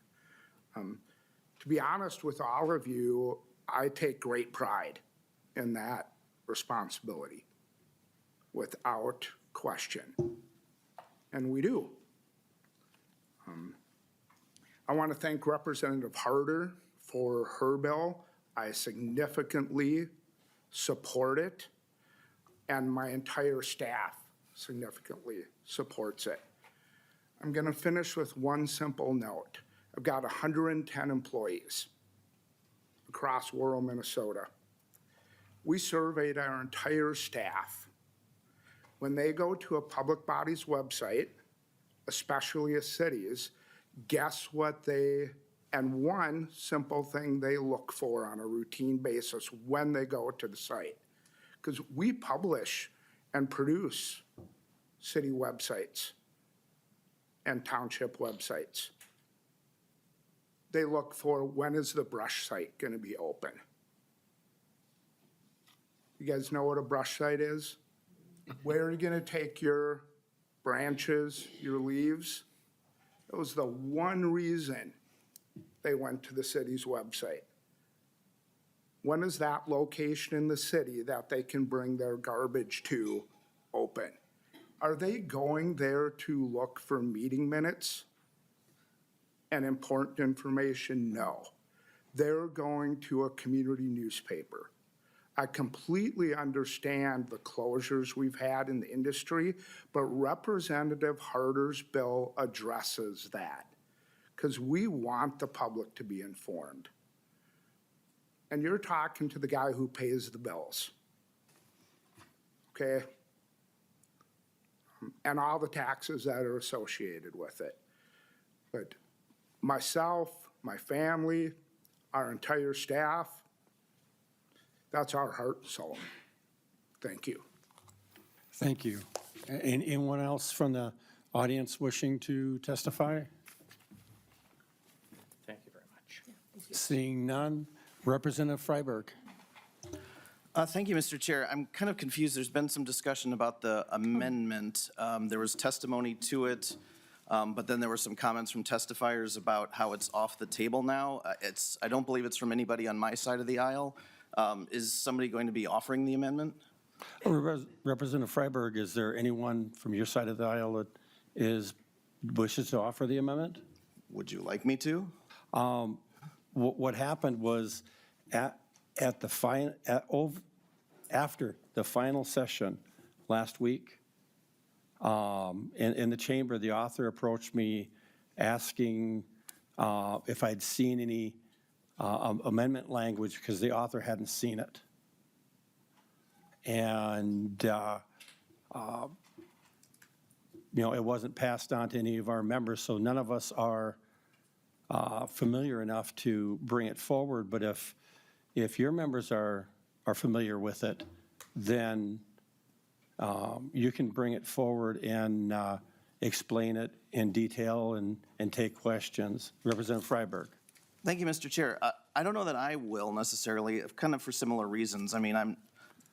To be honest with all of you, I take great pride in that responsibility, without question. And we do. I want to thank Representative Harder for her bill. I significantly support it, and my entire staff significantly supports it. I'm going to finish with one simple note. I've got 110 employees across rural Minnesota. We surveyed our entire staff. When they go to a public body's website, especially a city's, guess what and one simple thing they look for on a routine basis when they go to the site. Because we publish and produce city websites and township websites. They look for, when is the brush site going to be open? You guys know what a brush site is? Where are you going to take your branches, your leaves? That was the one reason they went to the city's website. When is that location in the city that they can bring their garbage to open? Are they going there to look for meeting minutes and important information? No. They're going to a community newspaper. I completely understand the closures we've had in the industry, but Representative Harder's bill addresses that because we want the public to be informed. And you're talking to the guy who pays the bills, okay? And all the taxes that are associated with it. But myself, my family, our entire staff, that's our heart and soul. Thank you. Thank you. Anyone else from the audience wishing to testify? Thank you very much. Seeing none, Representative Freiberg. Thank you, Mr. Chair. I'm kind of confused. There's been some discussion about the amendment. There was testimony to it, but then there were some comments from testifiers about how it's off the table now. I don't believe it's from anybody on my side of the aisle. Is somebody going to be offering the amendment? Representative Freiberg, is there anyone from your side of the aisle that wishes to offer the amendment? Would you like me to? What happened was after the final session last week, in the chamber, the author approached me asking if I'd seen any amendment language because the author hadn't seen it. And, it wasn't passed on to any of our members, so none of us are familiar enough to bring it forward. But if your members are familiar with it, then you can bring it forward and explain it in detail and take questions. Representative Freiberg. Thank you, Mr. Chair. I don't know that I will necessarily, kind of for similar reasons. I mean, I'm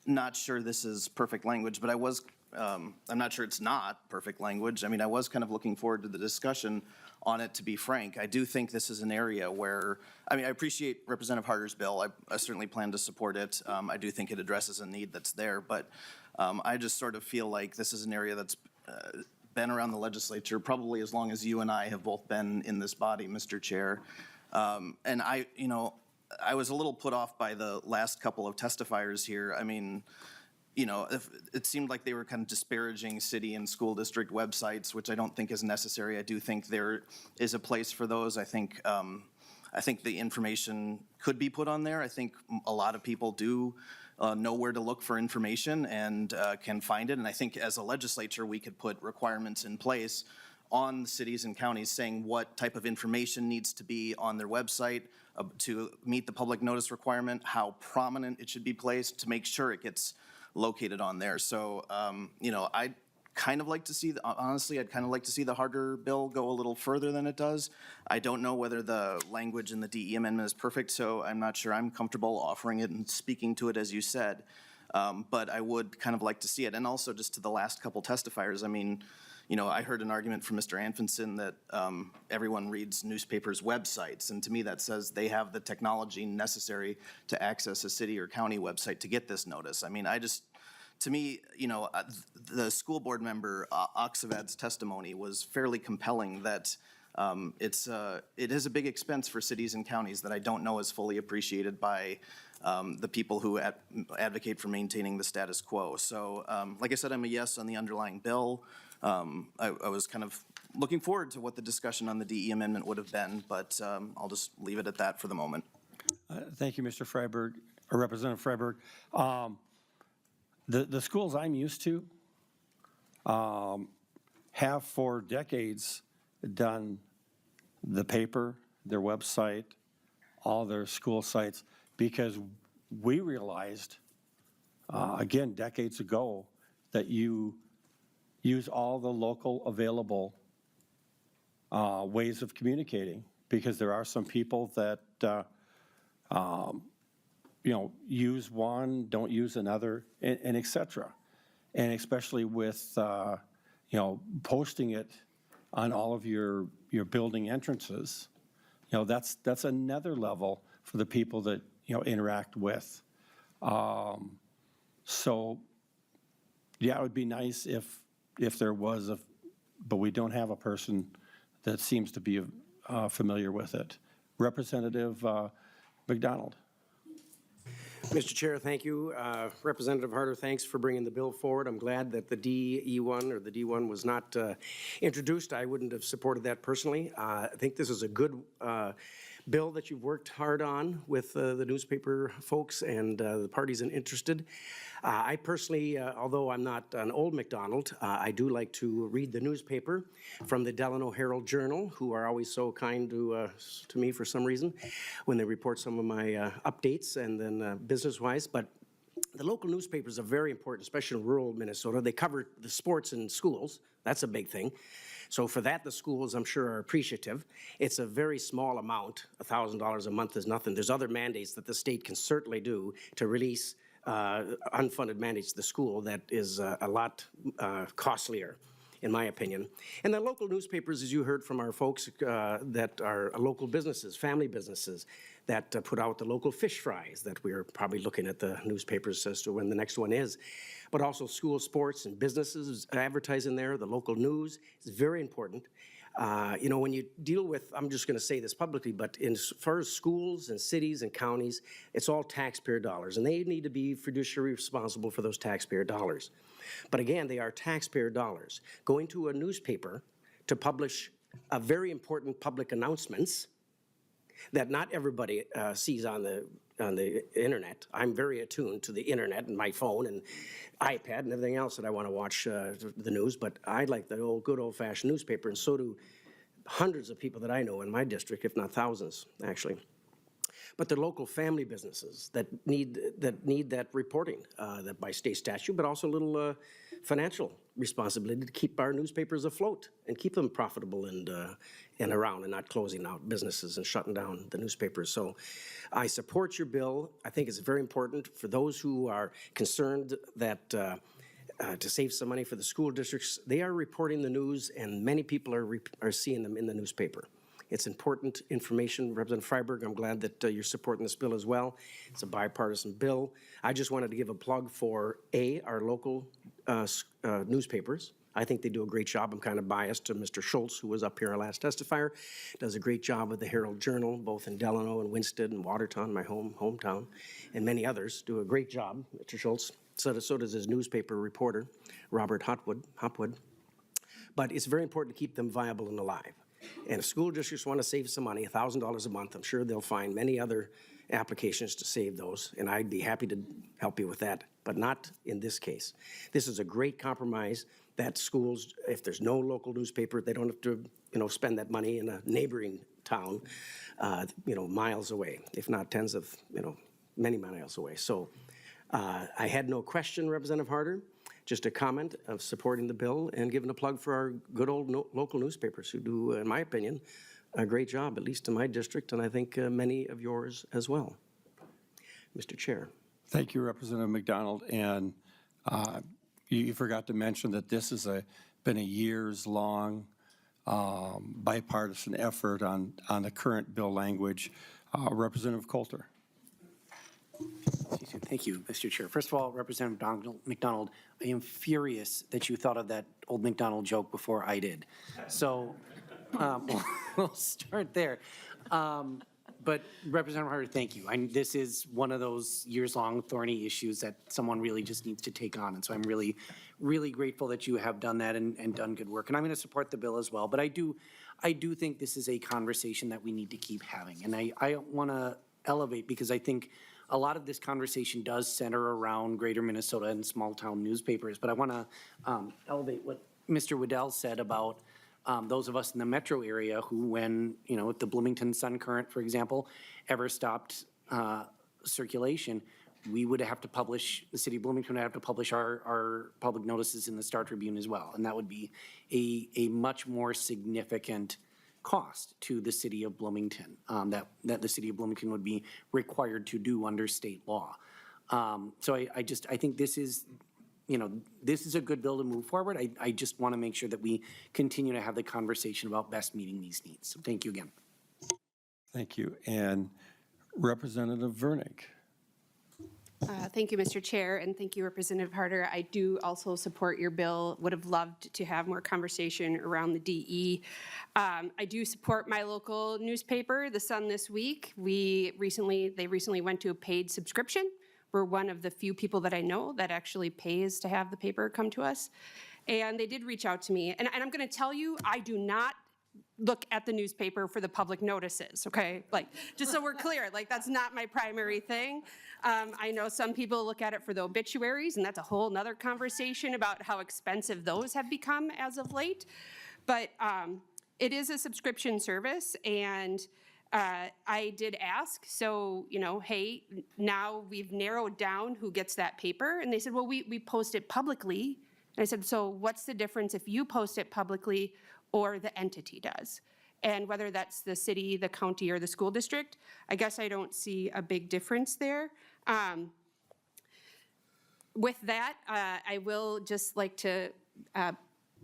not sure this is perfect language, but I'm not sure it's not perfect language. I mean, I was kind of looking forward to the discussion on it, to be frank. I do think this is an area where, I appreciate Representative Harder's bill. I certainly plan to support it. I do think it addresses a need that's there, but I just sort of feel like this is an area that's been around the legislature probably as long as you and I have both been in this body, Mr. Chair. And I was a little put off by the last couple of testifiers here. I mean, it seemed like they were kind of disparaging city and school district websites, which I don't think is necessary. I do think there is a place for those. I think the information could be put on there. I think a lot of people do know where to look for information and can find it. And I think as a legislature, we could put requirements in place on cities and counties saying what type of information needs to be on their website to meet the public notice requirement, how prominent it should be placed to make sure it gets located on there. So, I'd kind of like to see, honestly, I'd kind of like to see the Harder bill go a little further than it does. I don't know whether the language in the DE amendment is perfect, so I'm not sure I'm comfortable offering it and speaking to it as you said. but I would kind of like to see it. And also just to the last couple testifiers, I mean, you know, I heard an argument from Mr. Anfinson that everyone reads newspapers' websites, and to me that says they have the technology necessary to access a city or county website to get this notice. I mean, to me, you know, the school board member, Oxavad's testimony was fairly compelling that it is a big expense for cities and counties that I don't know is fully appreciated by the people who advocate for maintaining the status quo. So, like I said, I'm a yes on the underlying bill. I was kind of looking forward to what the discussion on the DE amendment would have been, but I'll just leave it at that for the moment. Thank you, Mr. Freiberg, or Representative Freiberg. The schools I'm used to have for decades done the paper, their website, all their school sites, because we realized, again, decades ago, that you use all the local available ways of communicating, because there are some people that, you know, use one, don't use another, and et cetera. And especially with, you know, posting it on all of your building entrances, you know, that's another level for the people that, you know, interact with. So, yeah, it would be nice if there was but we don't have a person that seems to be familiar with it. Representative McDonald. Mr. Chair, thank you. Representative Harder, thanks for bringing the bill forward. I'm glad that the DE1 or the D1 was not introduced. I wouldn't have supported that personally. I think this is a good bill that you've worked hard on with the newspaper folks and the parties interested. I personally, although I'm not an old McDonald, I do like to read the newspaper from the Delano Herald-Journal, who are always so kind to me for some reason when they report some of my updates and then business-wise. But the local newspapers are very important, especially in rural Minnesota. They cover the sports in schools. That's a big thing. So for that, the schools, I'm sure, are appreciative. It's a very small amount. $1,000 a month is nothing. There's other mandates that the state can certainly do to release unfunded mandates to the school that is a lot costlier, in my opinion. And the local newspapers, as you heard from our folks that are local businesses, family businesses, that put out the local fish fries that we're probably looking at the newspapers as to when the next one is. But also school sports and businesses advertising there, the local news is very important. You know, when you deal with, I'm just going to say this publicly, but as far as schools and cities and counties, it's all taxpayer dollars, and they need to be fiduciary responsible for those taxpayer dollars. But again, they are taxpayer dollars. Going to a newspaper to publish a very important public announcements that not everybody sees on the internet. I'm very attuned to the internet and my phone and iPad and everything else that I want to watch the news, but I like the good old-fashioned newspaper, and so do hundreds of people that I know in my district, if not thousands, actually. But they're local family businesses that need that reporting that by state statute, but also a little financial responsibility to keep our newspapers afloat and keep them profitable and around and not closing out businesses and shutting down the newspapers. So I support your bill. I think it's very important for those who are concerned that to save some money for the school districts. They are reporting the news, and many people are seeing them in the newspaper. It's important information. Representative Freiberg, I'm glad that you're supporting this bill as well. It's a bipartisan bill. I just wanted to give a plug for our local newspapers. I think they do a great job. I'm kind of biased to Mr. Schultz, who was up here, our last testifier, does a great job with the Herald-Journal, both in Delano and Winsted and Watertown, my hometown, and many others do a great job, Mr. Schultz. So does his newspaper reporter, Robert Hopwood. But it's very important to keep them viable and alive. And if school districts want to save some money, $1,000 a month, I'm sure they'll find many other applications to save those, and I'd be happy to help you with that, but not in this case. This is a great compromise that schools, if there's no local newspaper, they don't have to, spend that money in a neighboring town, miles away, if not tens of, many miles away. So I had no question, Representative Harder. Just a comment of supporting the bill and giving a plug for our good old local newspapers who do, in my opinion, a great job, at least in my district, and I think many of yours as well. Mr. Chair. Thank you, Representative McDonald. And you forgot to mention that this has been a years-long bipartisan effort on the current bill language. Representative Coulter. Thank you, Mr. Chair. First of all, Representative McDonald, I am furious that you thought of that old McDonald joke before I did. So we'll start there. But Representative Harder, thank you. This is one of those years-long thorny issues that someone really just needs to take on. And so I'm really, really grateful that you have done that and done good work. And I'm going to support the bill as well. But I do think this is a conversation that we need to keep having. And I want to elevate, because I think a lot of this conversation does center around Greater Minnesota and small-town newspapers. But I want to elevate what Mr. Waddell said about those of us in the metro area who, when, if the Bloomington Sun Current, for example, ever stopped circulation, we would have to publish, the city of Bloomington would have to publish our public notices in the Star Tribune as well. And that would be a much more significant cost to the city of Bloomington that the city of Bloomington would be required to do under state law. So I think this is, this is a good bill to move forward. I just want to make sure that we continue to have the conversation about best meeting these needs. So thank you again. Thank you. And Representative Vernick. Thank you, Mr. Chair, and thank you, Representative Harder. I do also support your bill. Would have loved to have more conversation around the DE. I do support my local newspaper, The Sun, this week. They recently went to a paid subscription. We're one of the few people that I know that actually pays to have the paper come to us. And they did reach out to me. And I'm going to tell you, I do not look at the newspaper for the public notices, okay? Like, just so we're clear, like, that's not my primary thing. I know some people look at it for the obituaries, and that's a whole nother conversation about how expensive those have become as of late. But it is a subscription service, and I did ask, so, hey, now we've narrowed down who gets that paper. And they said, well, we post it publicly. And I said, so what's the difference if you post it publicly or the entity does? And whether that's the city, the county, or the school district, I guess I don't see a big difference there. With that, I will just like to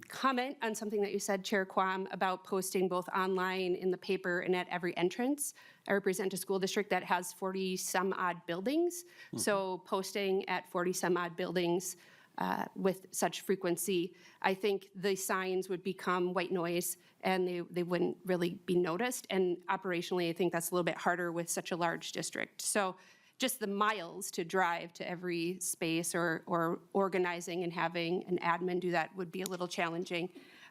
comment on something that you said, Chair Quam, about posting both online in the paper and at every entrance. I represent a school district that has 40-some-odd buildings, so posting at 40-some-odd buildings with such frequency, I think the signs would become white noise and they wouldn't really be noticed. And operationally, I think that's a little bit harder with such a large district. So just the miles to drive to every space or organizing and having an admin do that would be a little challenging.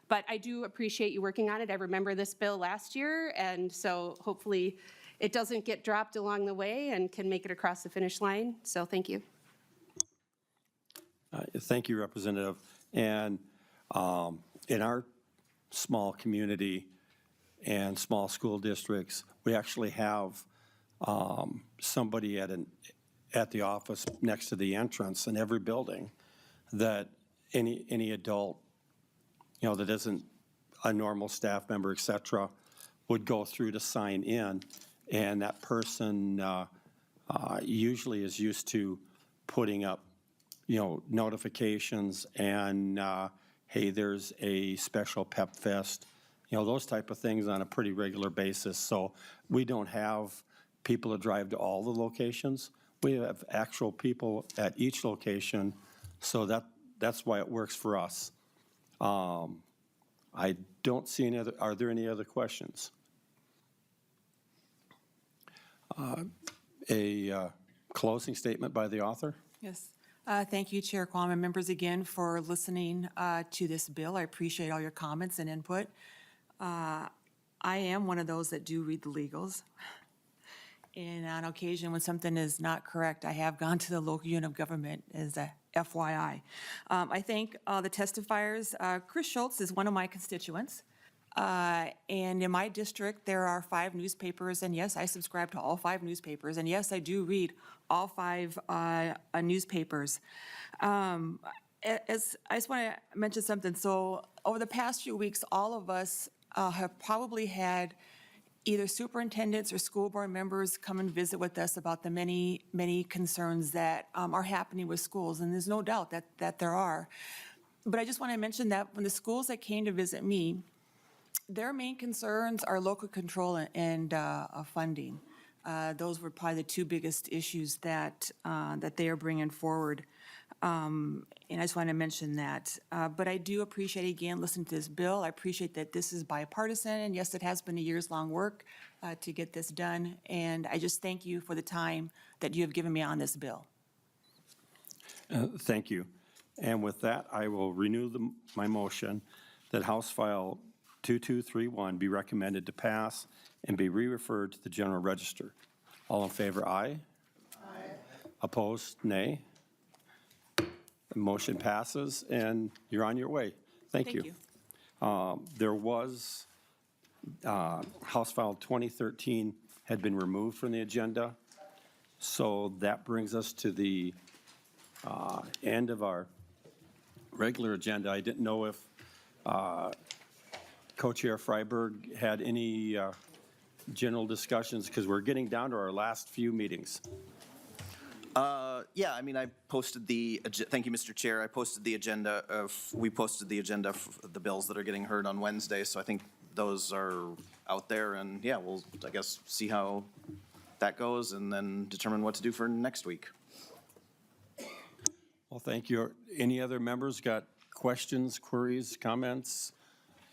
But I do appreciate you working on it. I remember this bill last year, and so hopefully it doesn't get dropped along the way and can make it across the finish line. So thank you. Thank you, Representative. And in our small community and small school districts, we actually have somebody at the office next to the entrance in every building that any adult, that isn't a normal staff member, et cetera, would go through to sign in. And that person usually is used to putting up notifications and, hey, there's a special pep fest, those type of things on a pretty regular basis. So we don't have people to drive to all the locations. We have actual people at each location, so that's why it works for us. I don't see any other, are there any other questions? A closing statement by the author? Yes. Thank you, Chair Quam, and members again for listening to this bill. I appreciate all your comments and input. I am one of those that do read the legals. And on occasion, when something is not correct, I have gone to the local unit of government as a FYI. I thank the testifiers. Chris Schultz is one of my constituents. And in my district, there are 5 newspapers, and yes, I subscribe to all 5 newspapers, and yes, I do read all 5 newspapers. I just want to mention something. So over the past few weeks, all of us have probably had either superintendents or school board members come and visit with us about the many, many concerns that are happening with schools, and there's no doubt that there are. But I just want to mention that when the schools that came to visit me, their main concerns are local control and funding. Those were probably the two biggest issues that they are bringing forward. And I just want to mention that. But I do appreciate, again, listening to this bill. I appreciate that this is bipartisan, and yes, it has been a years-long work to get this done. And I just thank you for the time that you have given me on this bill. Thank you. And with that, I will renew my motion that House File 2231 be recommended to pass and be re-referred to the General Register. All in favor, aye. Aye. Opposed, nay. The motion passes, and you're on your way. Thank you. There was, House File 2013 had been removed from the agenda, so that brings us to the end of our regular agenda. I didn't know if Co-Chair Freiberg had any general discussions, because we're getting down to our last few meetings. Yeah, I mean, I posted thank you, Mr. Chair. I posted the agenda we posted the agenda of the bills that are getting heard on Wednesday, so I think those are out there, and yeah, we'll, I guess, see how that goes and then determine what to do for next week. Well, thank you. Any other members got questions, queries, comments,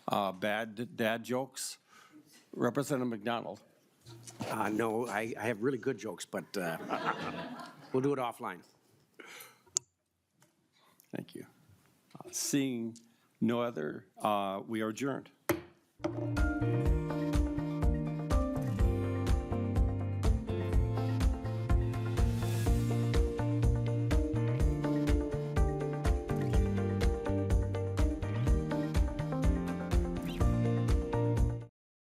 bad dad jokes? Representative McDonald. No, I have really good jokes, but we'll do it offline. Thank you. Seeing no other, we are adjourned.